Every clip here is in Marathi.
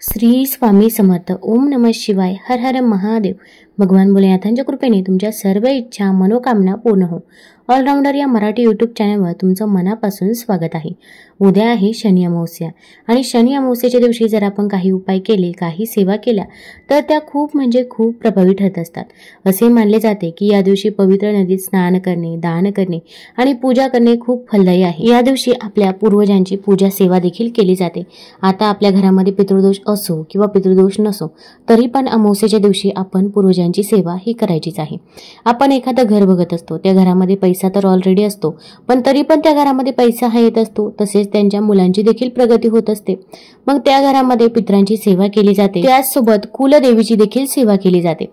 श्री स्वामी समर्थ. ओम नमः शिवाय. हर हर महादेव. भगवान भोलेनाथांच्या कृपेने तुमच्या सर्व इच्छा मनोकामना पूर्ण हो. ऑलराऊंडर या मराठी यूट्यूब चॅनलवर तुमचं मनापासून स्वागत आहे. उद्या आहे शनी अमावस्या आणि शनी अमावस्येच्या दिवशी जर आपण काही उपाय केले, काही सेवा केल्या तर त्या खूप प्रभावी ठरत असतात. असे मानले जाते की या दिवशी पवित्र नदीत स्नान करणे, दान करणे आणि पूजा करणे खूप फलदायी आहे. या दिवशी आपल्या पूर्वजांची पूजा सेवा देखील केली जाते. आता आपल्या घरामध्ये पितृदोष असो किंवा पितृदोष नसो तरी पण अमावस्येच्या दिवशी आपण पूर्वजांची सेवा ही करायचीच आहे. आपण एखादं घर बघत असतो, त्या घरामध्ये पैसा तर ऑलरेडी असतो, पण तरी पण त्या घरामध्ये पैसा हा येत असतो, तसेच त्यांच्या मुलांची देखील प्रगती होत असते. मग त्या घरामध्ये पितरांची सेवा केली जाते, त्याचसोबत कुलदेवीची देखील सेवा केली जाते.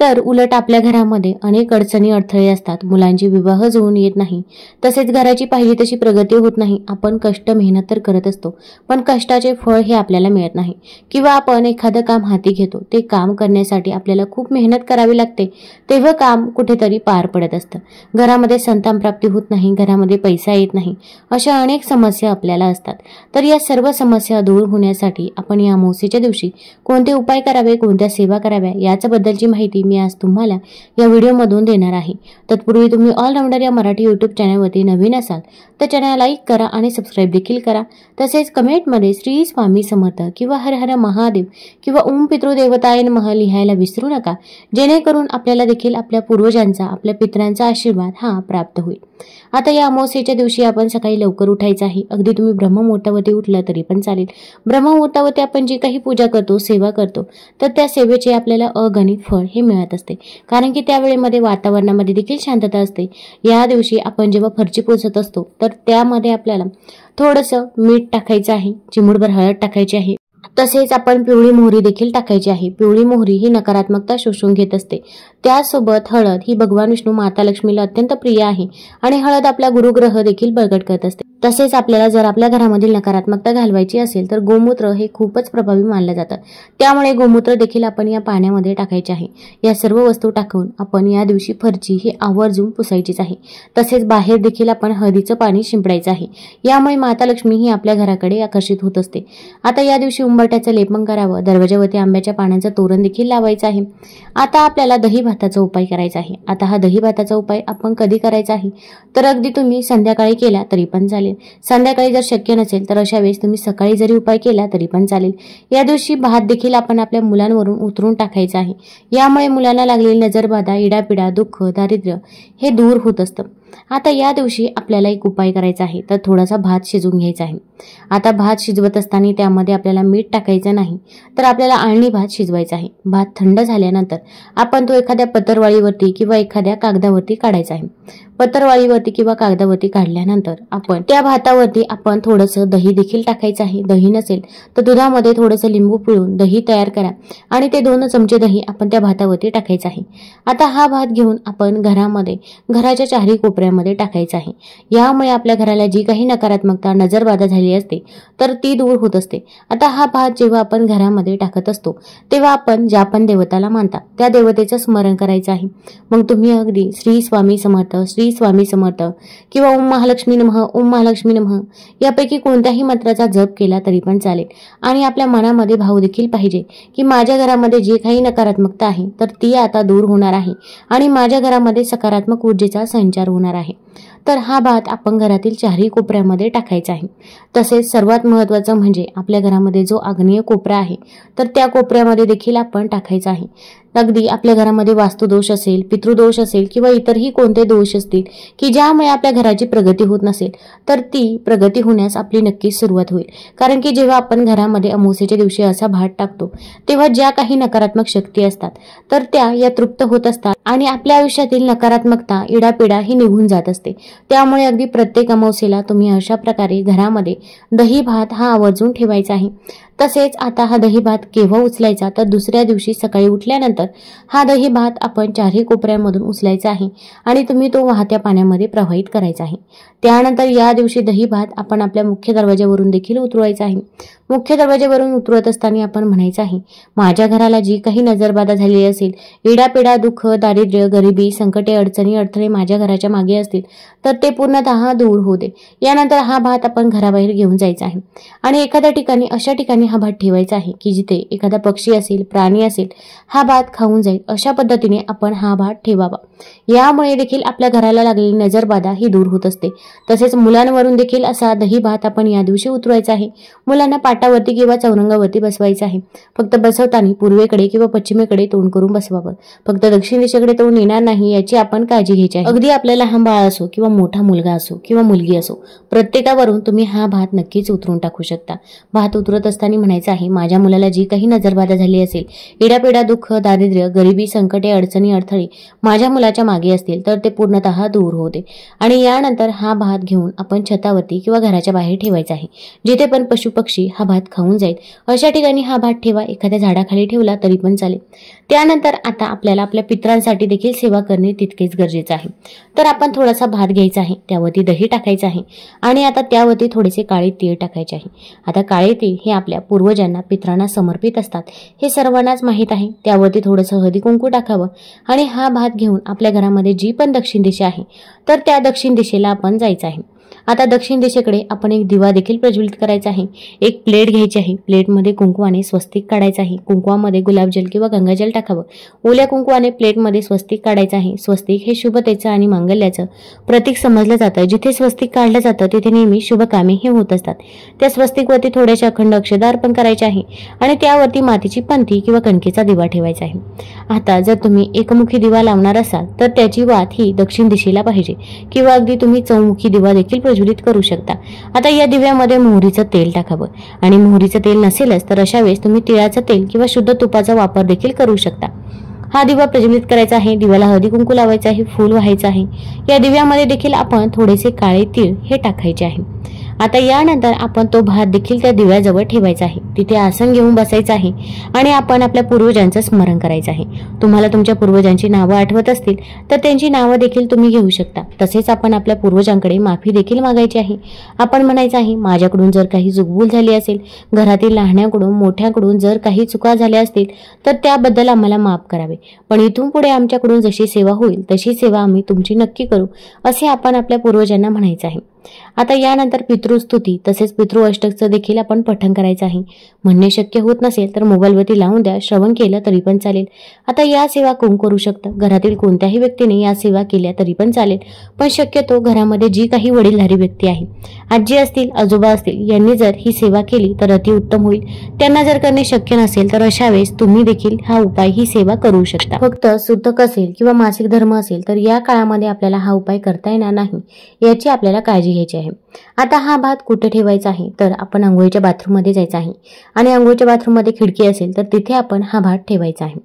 तर उलट आपल्या घरामध्ये अनेक अडचणी अडथळे असतात, मुलांची विवाह जुळून येत नाही, तसेच घराची पाहिजे तशी प्रगती होत नाही. आपण कष्ट मेहनत तर करत असतो, पण कष्टाचे फळ हे आपल्याला मिळत नाही. किंवा आपण एखादं काम हाती घेतो, ते काम करण्यासाठी आपल्याला खूप मेहनत करावी लागते, तेव्हा काम कुठेतरी पार पडत असतं. घरामध्ये संतान प्राप्ती होत नाही, घरामध्ये पैसा येत नाही, अशा अनेक समस्या आपल्याला असतात. तर या सर्व समस्या दूर होण्यासाठी आपण या अमावस्येच्या दिवशी कोणते उपाय करावे, कोणत्या सेवा कराव्या याच्याबद्दलची माहिती मी आज तुम्हाला या व्हिडिओमधून देणार आहे. तत्पूर्वी तुम्ही ऑलराऊंडर या मराठी यूट्यूब चॅनलवरती नवीन असाल तर चॅनल लाईक करा आणि सबस्क्राईब देखील करा. तसेच कमेंटमध्ये श्री स्वामी समर्थ किंवा हर हर महादेव किंवा ओम पितृदेवताय नमः लिहायला विसरू नका, जेणेकरून आपल्याला देखील आपल्या पूर्वजांचा, आपल्या पितरांचा आशीर्वाद हा प्राप्त होईल. आता या अमावस्येच्या दिवशी आपण सकाळी लवकर उठायचं आहे. अगदी तुम्ही ब्रह्ममुहूर्तावरती उठलं तरी पण चालेल. ब्रह्ममुहूर्तावरती आपण जी काही पूजा करतो, सेवा करतो, तर त्या सेवेचे आपल्याला अगणित फळ हे मिळत असते, कारण की त्यावेळेमध्ये वातावरणामध्ये देखील शांतता असते. या दिवशी आपण जेव्हा फरची पोचत असतो तर त्यामध्ये आपल्याला थोडंसं मीठ टाकायचं आहे, चिमूटभर हळद टाकायची आहे, तसेच आपण पिवळी मोहरी देखील टाकायची आहे. पिवळी मोहरी ही नकारात्मकता शोषून घेत असते. त्यासोबत हळद ही भगवान विष्णू माता लक्ष्मीला अत्यंत प्रिय आहे आणि हळद आपला गुरुग्रह देखील प्रगट करत असते. तसेच आपल्याला जर आपल्या घरामधील नकारात्मकता घालवायची असेल तर गोमूत्र हे खूपच प्रभावी मानलं जातं. त्यामुळे गोमूत्र देखील आपण या पाण्यामध्ये टाकायचे आहे. या सर्व वस्तू टाकून आपण या दिवशी फरची ही आवर्जून पुसायचीच आहे. तसेच बाहेर देखील आपण हळदीचं पाणी शिंपडायचं आहे. यामुळे माता लक्ष्मी ही आपल्या घराकडे आकर्षित होत असते. आता या दिवशी उंबरठ्याचं लेपन करावं, दरवाजावरती आंब्याच्या पानांचं तोरण देखील लावायचं आहे. आता आपल्याला दही भाताचा उपाय करायचा आहे. आता हा दही भाताचा उपाय आपण कधी करायचा आहे तर अगदी तुम्ही संध्याकाळी केला तरी पण चालेल. संध्याकाळी जर शक्य नसेल तर अशा वेळेस तुम्ही सकाळी जरी उपाय केला तरी पण चालेल. या दिवशी भात देखील आपण आपल्या मुलांवरून उतरून टाकायचा आहे. यामुळे मुलांना लागलेली नजरबाधा, इडापिडा, दुःख, दारिद्र्य हे दूर होत असतं. आता या दिवशी आपल्याला एक उपाय करायचा आहे, तर थोडासा भात शिजवून घ्यायचा आहे. आता भात शिजवत असताना त्यामध्ये आपल्याला मीठ टाकायचं नाही, तर आपल्याला आळणी भात शिजवायचा आहे. भात थंड झाल्यानंतर आपण तो एखाद्या पत्रवाळीवरती किंवा एखाद्या कागदावरती काढायचा आहे. पत्रवाळीवरती किंवा कागदावरती काढल्यानंतर आपण त्या भातावरती आपण थोडंसं दही देखील टाकायचं आहे. दही नसेल तर दुधामध्ये थोडंसं लिंबू पिळून दही तयार करा आणि ते 2 चमचे दही आपण त्या भातावरती टाकायचं आहे. आता हा भात घेऊन आपण घराच्या चारही कोपऱ्यामध्ये टाकायचा आहे. यामुळे आपल्या घराला जी काही नकारात्मकता, नजरबाधा झाली असते तर ती दूर होत असते. आता हा भात जेव्हा आपण घरामध्ये टाकत असतो तेव्हा आपण ज्या पण देवताला मानता त्या देवतेचं स्मरण करायचं आहे. मग तुम्ही अगदी श्री स्वामी समर्थ, श्री स्वामी समर्थ किंवा ओम महालक्ष्मी नमः, ओम महालक्ष्मी नमः यापैकी कोणत्याही मंत्राचा जप केला तरी पण चालेल. आणि आपल्या मनामध्ये भाव देखील पाहिजे की माझ्या घरामध्ये जी काही नकारात्मकता आहे तर ती आता दूर होणार आहे आणि माझ्या घरामध्ये सकारात्मक ऊर्जेचा संचार होणार आहे. तर हा भात आपण घरातील चारही कोपऱ्यामध्ये टाकायचा आहे. तसेच सर्वात महत्त्वाचं म्हणजे आपल्या घरामध्ये जो आग्नेय कोपरा आहे तर त्या कोपऱ्यामध्ये देखील आपण टाकायचा आहे. अगदी आपल्या घरामध्ये वास्तुदोष असेल, पितृदोष असेल किंवा इतरही कोणते दोष असतील की ज्यामुळे आपल्या घराची प्रगती होत नसेल तर ती प्रगती होण्यास आपली नक्कीच सुरुवात होईल. कारण की जेव्हा आपण घरामध्ये अमावस्येच्या दिवशी असा भात टाकतो तेव्हा ज्या काही नकारात्मक शक्ती असतात तर त्या या तृप्त होत असतात आणि आपल्या आयुष्यातील नकारात्मकता, इडापिडा ही निघून जात असते. त्यामुळे अगदी प्रत्येक अमावस्येला तुम्ही अशा प्रकारे घरामध्ये दही भात हा आवर्जून ठेवायचा आहे. तसेच आता हा दही भात केव्हा उचलायचा तर दुसऱ्या दिवशी सकाळी उठल्यानंतर हा दही भात आपण चारही कोपऱ्यामधून उचलायचा आहे आणि तुम्ही तो वाहत्या पाण्यामध्ये प्रवाहित करायचा आहे. त्यानंतर या दिवशी दही भात आपण आपल्या मुख्य दरवाजावरून देखील उतरवायचा आहे. मुख्य दरवाजावरून उतरवत असताना आपण म्हणायचं आहे, माझ्या घराला जी काही नजरबाधा झालेली असेल, इडापिडा, दुःख, दारिद्र्य, गरिबी, संकटे, अडचणी, अडथळे माझ्या घराच्या मागे असतील तर ते पूर्णतः दूर होऊ दे. यानंतर हा भात आपण घराबाहेर घेऊन जायचा आहे आणि एखाद्या ठिकाणी अशा ठिकाणी ठिकाणी हा भात ठेवायचा आहे की जिथे एखादा पक्षी असेल, प्राणी असेल, हा भात खाऊन जाईल अशा पद्धतीने आपण हा भात ठेवावा। यामुळे देखील आपल्या घराला लागलेली नजरबाधा ही दूर होत असते। तसेच मुलांवरून देखील असा दही भात आपण या दिवशी उतरवायचा आहे। मुलांना पाटावरती किंवा चौरंगावरती बसवायचं आहे। फक्त बसवताना पूर्वेकडे किंवा पश्चिमेकडे तोंड करून बसवावं। फक्त दक्षिण दिशेकडे तोंड येणार नाही याची आपण काळजी घ्यायची आहे। अगदी आपला लहान बाळ असो किंवा मोठा मुलगा असो किंवा मुलगी असो, प्रत्येकावरून तुम्ही हा भात नक्कीच उतरून टाकू शकता। भात उतरत असताना म्हणायचं आहे, माझ्या मुलाला जी काही नजरबाधा झाली असेल, इडापिडा, दुःख, दारिद्र्य, गरिबी, संकटे, अडचणी, अडथळे माझ्या मुलाच्या मागे असतील तर ते पूर्णतः दूर होते। आणि यानंतर हा भात घेऊन आपण छतावरती किंवा घराच्या बाहेर ठेवायचा आहे। जिथे पण पशुपक्षी हा भात खाऊन जाईल अशा ठिकाणी हा भात ठेवा। एखाद्या झाडाखाली ठेवला तरी पण चालेल। त्यानंतर आता आपल्याला आपल्या पितरांसाठी देखील सेवा करणे तितकेच गरजेचे आहे। तर आपण थोडासा भात घ्यायचा आहे, त्यावरती दही टाकायचं आहे आणि आता त्यावरती थोडेसे काळे तीळ टाकायचे आहे। आता काळे तीळ हे आपल्या पूर्वजांना, पितरांना समर्पित असतात, हे सर्वांनाच माहीत आहे। त्यावरती थोडंसं हळदी कुंकू टाकावं आणि हा भात घेऊन आपल्या घरामध्ये जी पण दक्षिण दिशा आहे तर त्या दक्षिण दिशेला आपण जायचं आहे। आता दक्षिण दिशेकडे आपण एक दिवा देखील प्रज्वलित करायचा आहे। एक प्लेट घ्यायची आहे, प्लेटमध्ये कुंकवाने स्वस्तिक काढायचं आहे। कुंकवामध्ये गुलाबजल किंवा गंगाजल टाकावं। ओल्या कुंकवाने प्लेटमध्ये स्वस्तिक काढायचं आहे। स्वस्तिक हे शुभतेचं आणि मांगल्याचं प्रतीक समजलं जातं। जिथे स्वस्तिक काढलं जातं तिथे नेहमी शुभ कामे ही होत असतात। त्या स्वस्तिकवरती थोड्याशा अखंड अक्षता अर्पण करायचे आहे आणि त्यावरती मातीची पंथी किंवा कणकेचा दिवा ठेवायचा आहे। आता जर तुम्ही एकमुखी दिवा लावणार असाल तर त्याची वात ही दक्षिण दिशेला पाहिजे किंवा अगदी तुम्ही चौमुखी दिवा देखील प्रज्वलित करू शकता। आता या दिव्यामध्ये मोहरीचं तेल टाकावं आणि मोहरीचं तेल नसेलच तर अशा वेळेस तुम्ही तिळाचं तेल किंवा शुद्ध तुपाचा वापर देखील करू शकता। हा दिवा प्रज्वलित करायचा आहे। दिव्याला हळदी कुंकू लावायचं आहे, फूल व्हायचं आहे। या दिव्यामध्ये देखील आपण थोडेसे काळे तीळ हे टाकायचे आहे। आता यानंतर आपण तो भात देखील त्या दिव्याजवळ ठेवायचा आहे। तिथे आसन घेऊन बसायचं आहे आणि आपण आपल्या पूर्वजांचं स्मरण करायचं आहे। तुम्हाला तुमच्या पूर्वजांची नावं आठवत असतील तर त्यांची नावं देखील तुम्ही घेऊ शकता। तसेच आपण आपल्या पूर्वजांकडे माफी देखील मागायची आहे। आपण म्हणायचं आहे, माझ्याकडून जर काही चूकभूल झाली असेल, घरातील लहानाकडून मोठ्याकडून जर काही चुका झाल्या असतील तर त्याबद्दल आम्हाला माफ करावे। पण इथून पुढे आमच्याकडून जशी सेवा होईल तशी सेवा आम्ही तुमची नक्की करू, असे आपण आपल्या पूर्वजांना म्हणायचं आहे। आता यानंतर पितृस्तुती तसेच पितृ अष्टकचं देखील आपण पठण करायचं आहे। म्हणणे शक्य होत नसेल तर मोबाईलवरती लावून द्या, श्रवण केलं तरी पण चालेल। आता या सेवा कोण करू शकतं? घरातील कोणत्याही व्यक्तीने या सेवा केल्या तरी पण चालेल, पण शक्यतो घरामध्ये जी काही वडीलधारी व्यक्ती आहे, आजी असतील, आजोबा असतील, यांनी जर ही सेवा केली तर अतिउत्तम होईल। त्यांना जर करणे शक्य नसेल तर अशा वेळेस तुम्ही देखील हा उपाय, ही सेवा करू शकता। फक्त सुतक असेल किंवा मासिक धर्म असेल तर या काळामध्ये आपल्याला हा उपाय करता येणार नाही, याची आपल्याला काळजी घ्यायची आहे। आता हा भात कुठे ठेवायचा आहे तर आपण अंघोळीच्या बाथरूम मध्ये जायचं आहे आणि अंघोळीच्या बाथरूम मध्ये खिडकी असेल तर तिथे आपण हा भात ठेवायचा आहे।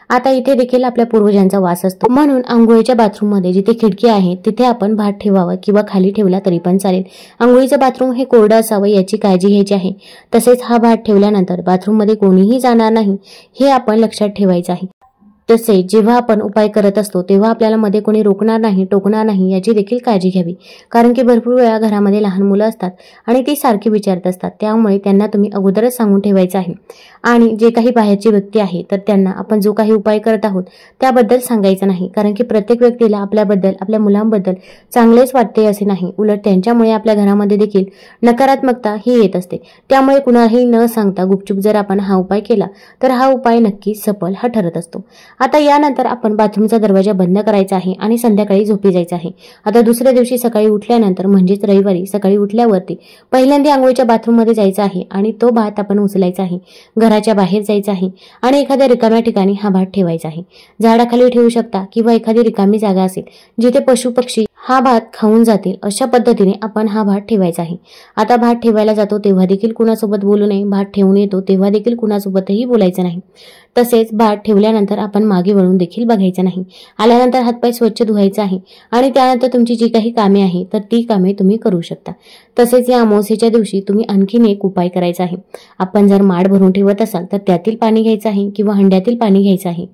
आता इथे देखील आपल्या पूर्वजांचा वास असतो, म्हणून अंघोळीच्या बाथरूम मध्ये जिथे खिडकी आहे तिथे आपण भात ठेवावा किंवा खाली ठेवला तरी पण चालेल। अंघोळीचं बाथरूम हे कोरडं असावं याची काळजी घ्यायची आहे। तसेच हा भात ठेवल्यानंतर बाथरूम मध्ये कोणीही जाणार नाही हे आपण लक्षात ठेवायचं आहे। तसे जेव्हा आपण उपाय करत असतो तेव्हा आपल्याला मध्ये कोणी रोखणार नाही, टोकणार नाही याची देखील काळजी घ्यावी। कारण की भरपूर वेळा घरामध्ये लहान मुलं असतात आणि ती सारखी विचारत असतात, त्यामुळे त्यांना तुम्ही अगोदरच सांगून ठेवायचं आहे। आणि जे काही बाहेरची व्यक्ती आहे तर त्यांना आपण जो काही उपाय करत आहोत त्याबद्दल सांगायचं नाही। कारण की प्रत्येक व्यक्तीला आपल्याबद्दल, आपल्या मुलांबद्दल चांगलेच वाटते असे नाही, उलट त्यांच्यामुळे आपल्या घरामध्ये देखील नकारात्मकता ही येत असते। त्यामुळे कुणालाही न सांगता गुपचूप जर आपण हा उपाय केला तर हा उपाय नक्की सफल हा ठरत असतो। आता यानंतर आपण बाथरूमचा दरवाजा बंद करायचा आहे आणि संध्याकाळी झोपी जायचं आहे। आता दुसऱ्या दिवशी सकाळी उठल्यानंतर म्हणजेच रविवारी सकाळी उठल्यावरती पहिल्यांदा अंघोळीच्या बाथरूम मध्ये जायचं आहे आणि तो भात आपण उचलायचा आहे, घराच्या बाहेर जायचं आहे आणि एखाद्या रिकाम्या ठिकाणी हा भात ठेवायचा आहे। झाडाखाली ठेवू शकता किंवा एखादी रिकामी जागा असेल जिथे पशुपक्षी हा भात खाऊन जातील अशा पद्धतीने आपण हा भात ठेवायचा आहे। आता भात ठेवायला जातो तेव्हा देखील कुणासोबत बोलू नये, भात ठेवून येतो तेव्हा देखील कुणासोबतही बोलायचं नाही। तसेच भात ठेवल्यानंतर आपण मागे वळून देखील बघायचं नाही। आल्यानंतर हातपाय स्वच्छ धुवायचे आहे आणि त्यानंतर तुमची जी काही कामे आहे तर ती कामे तुम्ही करू शकता। तसेच या अमावस्येच्या दिवशी तुम्ही आणखीन एक उपाय करायचा आहे। आपण जर माड भरून ठेवत असाल तर त्यातील पाणी घ्यायचं आहे किंवा हंड्यातील पाणी घ्यायचं आहे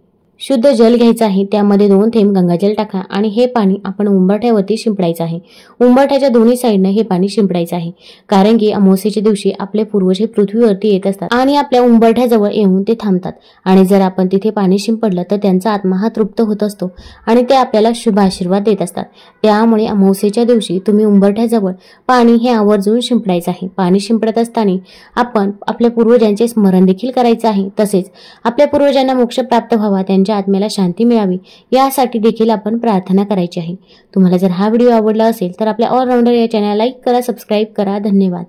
शुद्ध जल घ्यायचं आहे, त्यामध्ये 2 थेंब गंगाजल टाका आणि हे पाणी आपण उंबरठ्यावरती शिंपडायचं आहे. उंबरठ्याच्या दोन्ही साईडनं हे पाणी शिंपडायचं आहे, कारण की अमावस्येच्या दिवशी आपले पूर्वज हे पृथ्वीवरती येत असतात आणि आपल्या उंबरठ्याजवळ येऊन ते थांबतात आणि जर आपण तिथे पाणी शिंपडलं तर त्यांचा आत्मा हा तृप्त होत असतो आणि ते आपल्याला शुभ आशीर्वाद देत असतात. त्यामुळे अमावस्येच्या दिवशी तुम्ही उंबरठ्याजवळ पाणी हे आवर्जून शिंपडायचं आहे. पाणी शिंपडत असताना आपण आपल्या पूर्वजांचे स्मरण देखील करायचं आहे. तसेच आपल्या पूर्वजांना मोक्ष प्राप्त व्हावा, त्यांच्या आत्म्याला शांती मिळावी यासाठी देखील आपण प्रार्थना करायची आहे. तुम्हाला जर हा व्हिडिओ आवडला असेल तर आपल्या ऑलराऊंडर या चॅनलला लाईक करा, सबस्क्राईब करा. धन्यवाद.